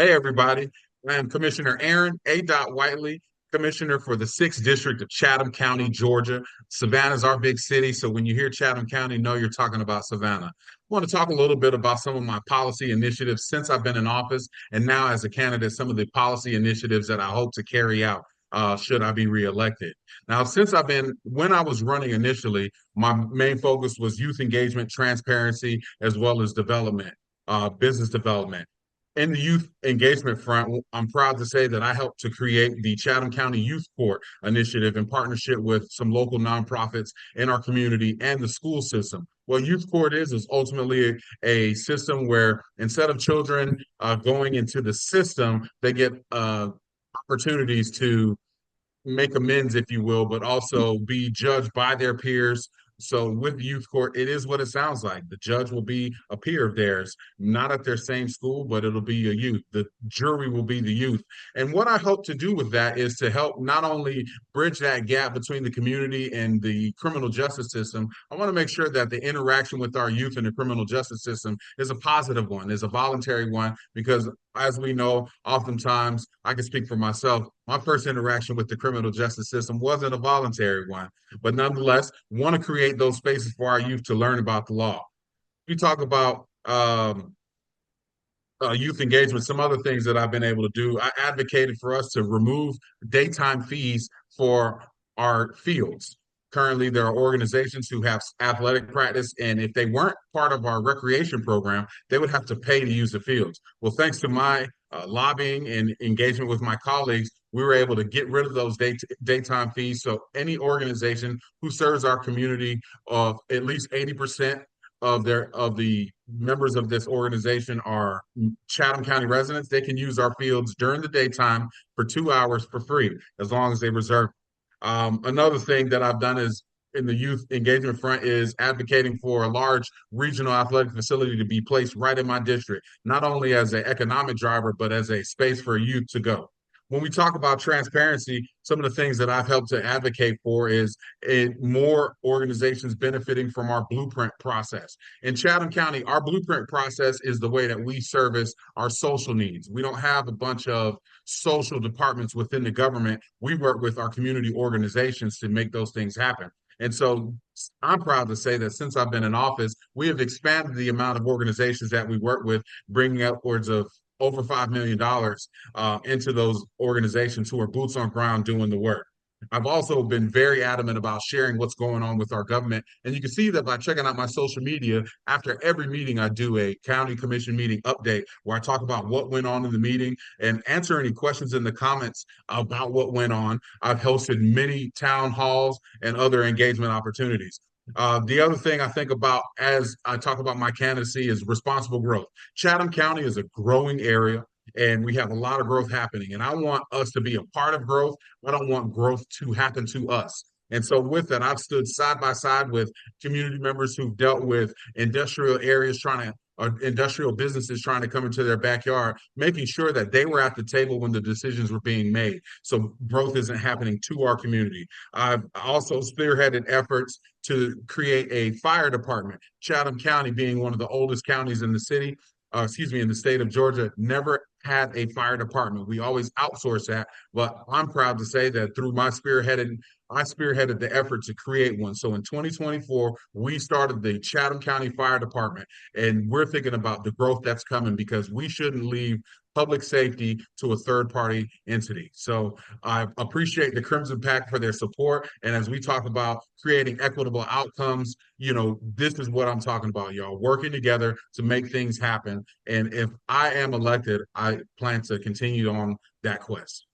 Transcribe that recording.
Hey, everybody. I am Commissioner Aaron A. Whiteley, Commissioner for the 6th District of Chatham County, Georgia. Savannah is our big city, so when you hear Chatham County, know you're talking about Savannah. I want to talk a little bit about some of my policy initiatives since I've been in office, and now as a candidate, some of the policy initiatives that I hope to carry out should I be reelected. Now, when I was running initially, my main focus was youth engagement, transparency, as well as development, business development. In the youth engagement front, I'm proud to say that I helped to create the Chatham County Youth Court initiative in partnership with some local nonprofits in our community and the school system. What Youth Court is ultimately a system where instead of children going into the system, they get opportunities to make amends, if you will, but also be judged by their peers. So with the youth court, it is what it sounds like. The judge will be a peer of theirs, not at their same school, but it'll be a youth. The jury will be the youth. And what I hope to do with that is to help not only bridge that gap between the community and the criminal justice system, I want to make sure that the interaction with our youth in the criminal justice system is a positive one, is a voluntary one, because as we know, oftentimes, I can speak for myself, my first interaction with the criminal justice system wasn't a voluntary one, but nonetheless, want to create those spaces for our youth to learn about the law. We talk about youth engagement, some other things that I've been able to do. I advocated for us to remove daytime fees for our fields. Currently, there are organizations who have athletic practice, and if they weren't part of our recreation program, they would have to pay to use the fields. Well, thanks to my lobbying and engagement with my colleagues, we were able to get rid of those daytime fees. So any organization who serves our community of at least 80% of the members of this organization are Chatham County residents, they can use our fields during the daytime for 2 hours for free, as long as they reserve. Another thing that I've done is in the youth engagement front is advocating for a large regional athletic facility to be placed right in my district, not only as an economic driver, but as a space for youth to go. When we talk about transparency, some of the things that I've helped to advocate for is more organizations benefiting from our blueprint process. In Chatham County, our blueprint process is the way that we service our social needs. We don't have a bunch of social departments within the government. We work with our community organizations to make those things happen. And so I'm proud to say that since I've been in office, we have expanded the amount of organizations that we work with, bringing upwards of over $5 million into those organizations who are boots on ground doing the work. I've also been very adamant about sharing what's going on with our government. And you can see that by checking out my social media. After every meeting, I do a county commission meeting update where I talk about what went on in the meeting and answer any questions in the comments about what went on. I've hosted many town halls and other engagement opportunities. The other thing I think about as I talk about my candidacy is responsible growth. Chatham County is a growing area and we have a lot of growth happening. And I want us to be a part of growth. I don't want growth to happen to us. And so with that, I've stood side by side with community members who've dealt with industrial areas trying to or industrial businesses trying to come into their backyard, making sure that they were at the table when the decisions were being made. So growth isn't happening to our community. I've also spearheaded efforts to create a fire department. Chatham County, being one of the oldest counties in the city, in the state of Georgia, never had a fire department. We always outsource that, but I'm proud to say that through I spearheaded the effort to create one. So in 2024, we started the Chatham County Fire Department, and we're thinking about the growth that's coming because we shouldn't leave public safety to a third-party entity. So I appreciate the Crimson Pack for their support. And as we talk about creating equitable outcomes, this is what I'm talking about, y'all, working together to make things happen. And if I am elected, I plan to continue on that quest.